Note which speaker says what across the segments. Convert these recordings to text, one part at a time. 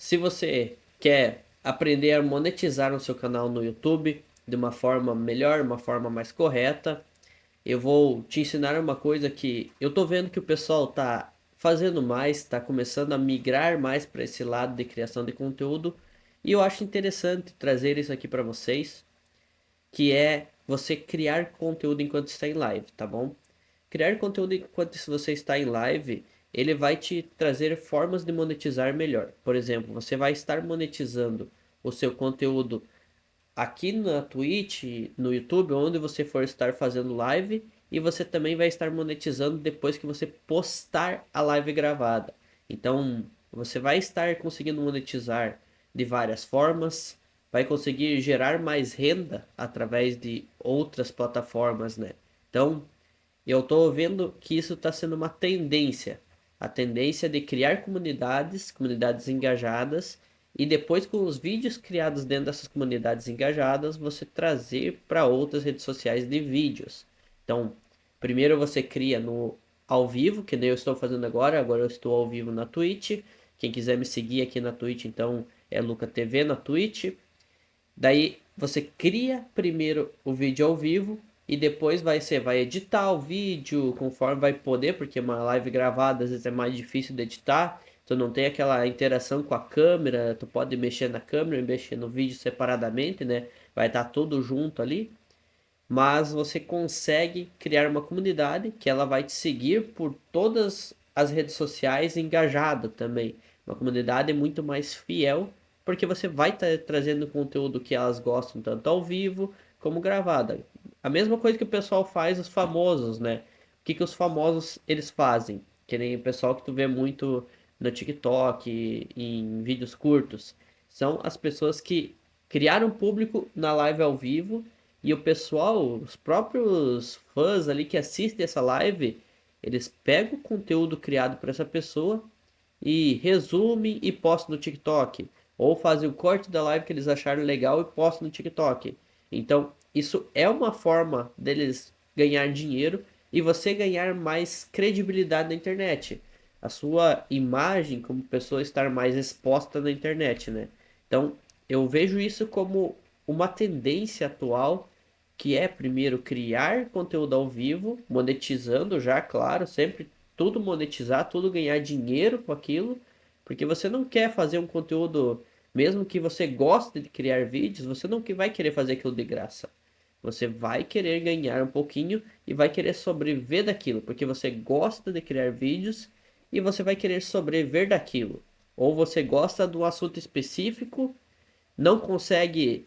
Speaker 1: se você quer aprender a monetizar o seu canal no YouTube de uma forma melhor, uma forma mais correta, eu vou te ensinar uma coisa que eu tô vendo que o pessoal tá fazendo mais, tá começando a migrar mais para esse lado de criação de conteúdo, e eu acho interessante trazer isso aqui para vocês, que é você criar conteúdo enquanto está em live, tá bom? Criar conteúdo enquanto você está em live, ele vai te trazer formas de monetizar melhor. Por exemplo, você vai estar monetizando o seu conteúdo aqui na Twitch, no YouTube, onde você for estar fazendo live, e você também vai estar monetizando depois que você postar a live gravada. Então, você vai estar conseguindo monetizar de várias formas, vai conseguir gerar mais renda através de outras plataformas, né? Então, eu estou vendo que isso está sendo uma tendência. A tendência de criar comunidades, comunidades engajadas, e depois com os vídeos criados dentro dessas comunidades engajadas, você trazer para outras redes sociais de vídeos. Então, primeiro você cria no ao vivo, que nem eu estou fazendo agora eu estou ao vivo na Twitch. Quem quiser me seguir aqui na Twitch, então é Luca TV na Twitch. Daí você cria primeiro o vídeo ao vivo e depois você vai editar o vídeo conforme vai poder, porque uma live gravada às vezes é mais difícil de editar, tu não tem aquela interação com a câmera, tu pode mexer na câmera e mexer no vídeo separadamente, né? Vai estar tudo junto ali, mas você consegue criar uma comunidade que ela vai te seguir por todas as redes sociais engajada também. Uma comunidade muito mais fiel, porque você vai estar trazendo conteúdo que elas gostam tanto ao vivo como gravada. A mesma coisa que o pessoal faz os famosos, né? O que que os famosos eles fazem? Que nem o pessoal que tu vê muito no TikTok, em vídeos curtos. São as pessoas que criaram público na live ao vivo e o pessoal, os próprios fãs ali que assistem essa live, eles pegam o conteúdo criado por essa pessoa e resumem e postam no TikTok. Ou fazem o corte da live que eles acharam legal e postam no TikTok. Então, isso é uma forma deles ganhar dinheiro e você ganhar mais credibilidade na internet. A sua imagem como pessoa estar mais exposta na internet, né? Então, eu vejo isso como uma tendência atual, que é primeiro criar conteúdo ao vivo, monetizando já, claro, sempre tudo monetizar, tudo ganhar dinheiro com aquilo, porque você não quer fazer um conteúdo, mesmo que você goste de criar vídeos, você não vai querer fazer aquilo de graça. Você vai querer ganhar um pouquinho e vai querer sobreviver daquilo, porque você gosta de criar vídeos e você vai querer sobreviver daquilo. Ou você gosta de um assunto específico, não consegue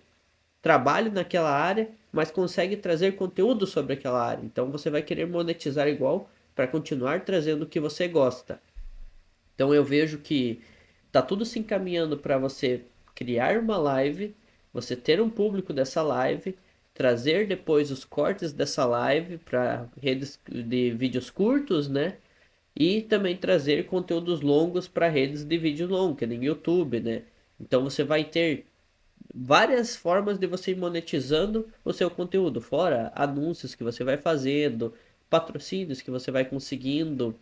Speaker 1: trabalho naquela área, mas consegue trazer conteúdo sobre aquela área. Então você vai querer monetizar igual para continuar trazendo o que você gosta. Então eu vejo que tá tudo se encaminhando para você criar uma live, você ter um público dessa live, trazer depois os cortes dessa live para redes de vídeos curtos, né? E também trazer conteúdos longos para redes de vídeo longo, que nem YouTube, né? Então você vai ter várias formas de você ir monetizando o seu conteúdo, fora anúncios que você vai fazendo, patrocínios que você vai conseguindo.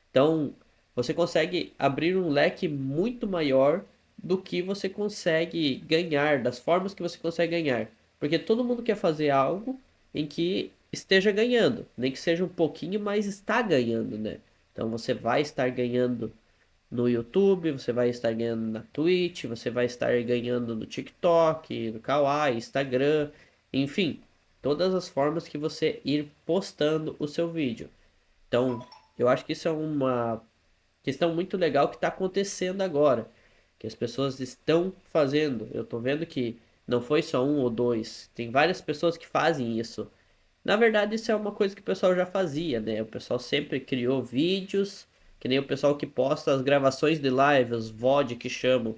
Speaker 1: Então, você consegue abrir um leque muito maior do que você consegue ganhar, das formas que você consegue ganhar. Porque todo mundo quer fazer algo em que esteja ganhando, nem que seja um pouquinho, mas está ganhando, né? Então você vai estar ganhando no YouTube, você vai estar ganhando na Twitch, você vai estar ganhando no TikTok, no Kawaii, Instagram, enfim, todas as formas que você ir postando o seu vídeo. Então, eu acho que isso é uma questão muito legal que está acontecendo agora, que as pessoas estão fazendo. Eu estou vendo que não foi só um ou dois, tem várias pessoas que fazem isso. Na verdade, isso é uma coisa que o pessoal já fazia, né? O pessoal sempre criou vídeos, que nem o pessoal que posta as gravações de live, os VOD que chamam.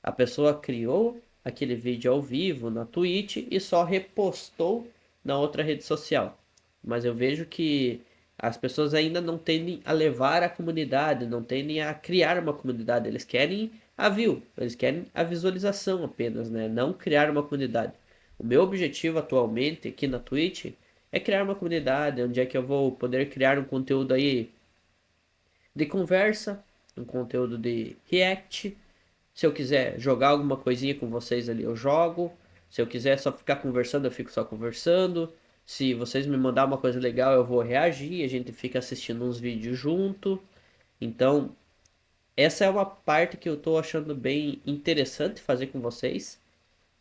Speaker 1: A pessoa criou aquele vídeo ao vivo na Twitch e só repostou na outra rede social. Mas eu vejo que as pessoas ainda não tendem a levar a comunidade, não tendem a criar uma comunidade. Eles querem a view, eles querem a visualização apenas, né? Não criar uma comunidade. O meu objetivo atualmente aqui na Twitch é criar uma comunidade onde é que eu vou poder criar um conteúdo aí de conversa, um conteúdo de react, Se eu quiser jogar alguma coisinha com vocês ali, eu jogo. Se eu quiser só ficar conversando, eu fico só conversando. Se vocês me mandar uma coisa legal, eu vou reagir. A gente fica assistindo uns vídeos junto. Então, essa é uma parte que eu tô achando bem interessante fazer com vocês.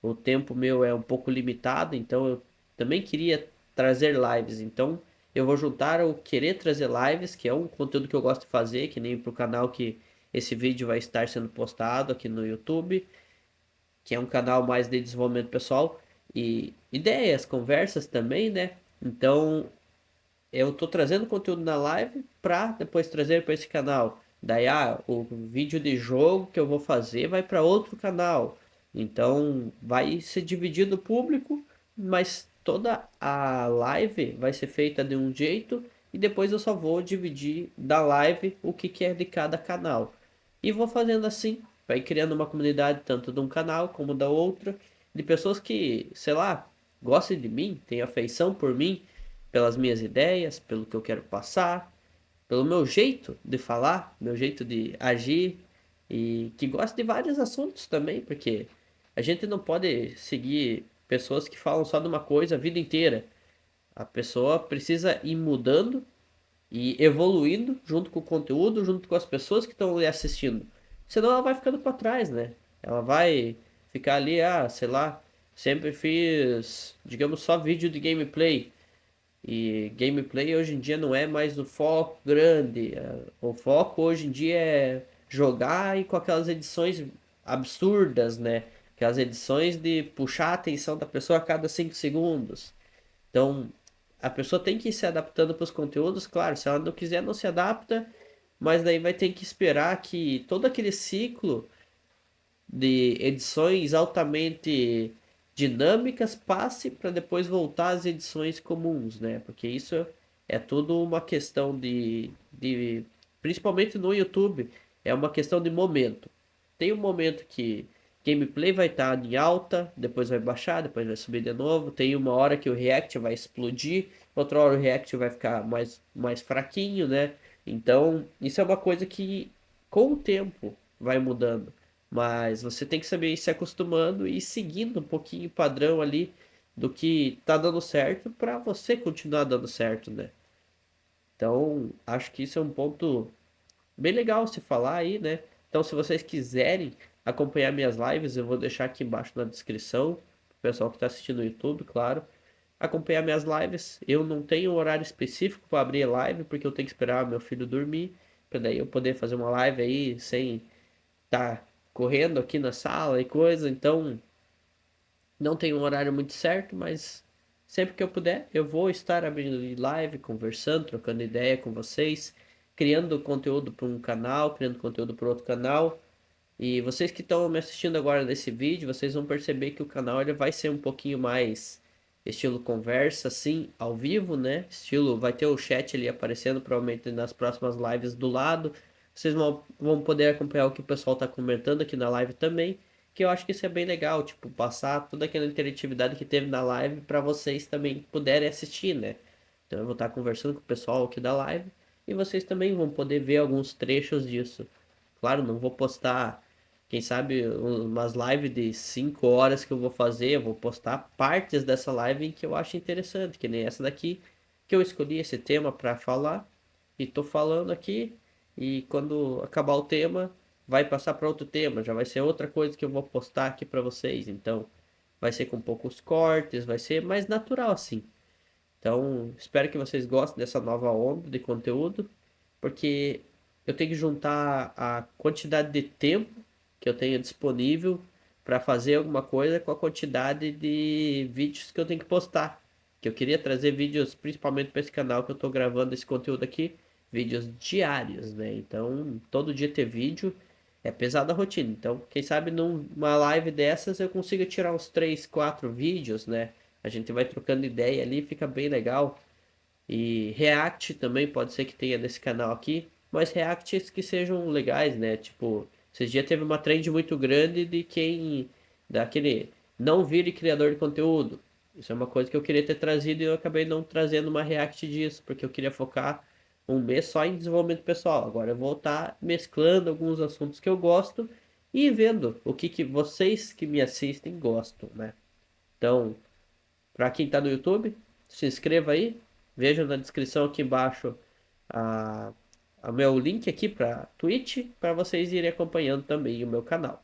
Speaker 1: O tempo meu é um pouco limitado, então eu também queria trazer lives. Então, eu vou juntar o querer trazer lives, que é um conteúdo que eu gosto de fazer, que nem pro canal que esse vídeo vai estar sendo postado aqui no YouTube, que é um canal mais de desenvolvimento pessoal e ideias, conversas também, né? Então, eu tô trazendo conteúdo na live para depois trazer para esse canal. Daí, o vídeo de jogo que eu vou fazer vai para outro canal. Então, vai ser dividido o público, mas toda a live vai ser feita de um jeito e depois eu só vou dividir da live o que é de cada canal. E vou fazendo assim, vai criando uma comunidade tanto de um canal como da outra, de pessoas que, sei lá, gostem de mim, têm afeição por mim, pelas minhas ideias, pelo que eu quero passar, pelo meu jeito de falar, meu jeito de agir e que gosta de vários assuntos também, porque a gente não pode seguir pessoas que falam só de uma coisa a vida inteira. A pessoa precisa ir mudando e evoluindo junto com o conteúdo, junto com as pessoas que estão ali assistindo. Senão ela vai ficando para trás, né? Ela vai ficar ali, sei lá, sempre fiz, digamos, só vídeo de gameplay. E gameplay hoje em dia não é mais o foco grande. O foco hoje em dia é jogar e com aquelas edições absurdas, né? Aquelas edições de puxar a atenção da pessoa a cada 5 segundos. Então, a pessoa tem que ir se adaptando para os conteúdos, claro. Se ela não quiser, não se adapta, mas daí vai ter que esperar que todo aquele ciclo de edições altamente dinâmicas passe para depois voltar às edições comuns, né? Porque isso é tudo uma questão principalmente no YouTube, é uma questão de momento. Tem um momento que gameplay vai estar em alta, depois vai baixar, depois vai subir de novo. Tem uma hora que o React vai explodir, outra hora o React vai ficar mais fraquinho, né? Então, isso é uma coisa que com o tempo vai mudando. Mas você tem que saber ir se acostumando e ir seguindo um pouquinho o padrão ali do que tá dando certo para você continuar dando certo, né? Então, acho que isso é um ponto bem legal se falar aí, né? Então, se vocês quiserem acompanhar minhas lives, eu vou deixar aqui embaixo na descrição, o pessoal que está assistindo no YouTube, claro. Acompanhar minhas lives. Eu não tenho um horário específico para abrir live, porque eu tenho que esperar meu filho dormir, para daí eu poder fazer uma live aí sem tá correndo aqui na sala e coisa, então não tem um horário muito certo, mas sempre que eu puder, eu vou estar abrindo live, conversando, trocando ideia com vocês, criando conteúdo para um canal, criando conteúdo para outro canal. E vocês que estão me assistindo agora nesse vídeo, vocês vão perceber que o canal ele vai ser um pouquinho mais estilo conversa, assim, ao vivo, né? Estilo, vai ter o chat ali aparecendo provavelmente nas próximas lives do lado. Vocês vão poder acompanhar o que o pessoal está comentando aqui na live também, que eu acho que isso é bem legal, tipo, passar toda aquela interatividade que teve na live para vocês também puderem assistir, né? Então eu vou estar conversando com o pessoal aqui da live e vocês também vão poder ver alguns trechos disso. Claro, não vou postar, quem sabe, umas lives de 5 horas que eu vou fazer, eu vou postar partes dessa live em que eu acho interessante, que nem essa daqui, que eu escolhi esse tema para falar e tô falando aqui, e quando acabar o tema, vai passar para outro tema, já vai ser outra coisa que eu vou postar aqui para vocês. Então, vai ser com poucos cortes, vai ser mais natural assim. Então, espero que vocês gostem dessa nova onda de conteúdo, porque eu tenho que juntar a quantidade de tempo que eu tenho disponível para fazer alguma coisa com a quantidade de vídeos que eu tenho que postar. Que eu queria trazer vídeos principalmente para esse canal que eu estou gravando esse conteúdo aqui, vídeos diários, né? Então, todo dia ter vídeo é pesada a rotina. Então, quem sabe numa live dessas eu consiga tirar uns 3 4 vídeos, né? A gente vai trocando ideia ali, fica bem legal. E React também pode ser que tenha nesse canal aqui, mas Reacts que sejam legais, né? Tipo, esses dias teve uma trend muito grande de quem daquele não vire criador de conteúdo. Isso é uma coisa que eu queria ter trazido e eu acabei não trazendo uma React disso, porque eu queria focar um mês só em desenvolvimento pessoal. Agora eu vou estar mesclando alguns assuntos que eu gosto e vendo o que vocês que me assistem gostam, né? Então, para quem está no YouTube, se inscreva aí, veja na descrição aqui embaixo a, a meu link aqui para Twitch, para vocês irem acompanhando também o meu canal.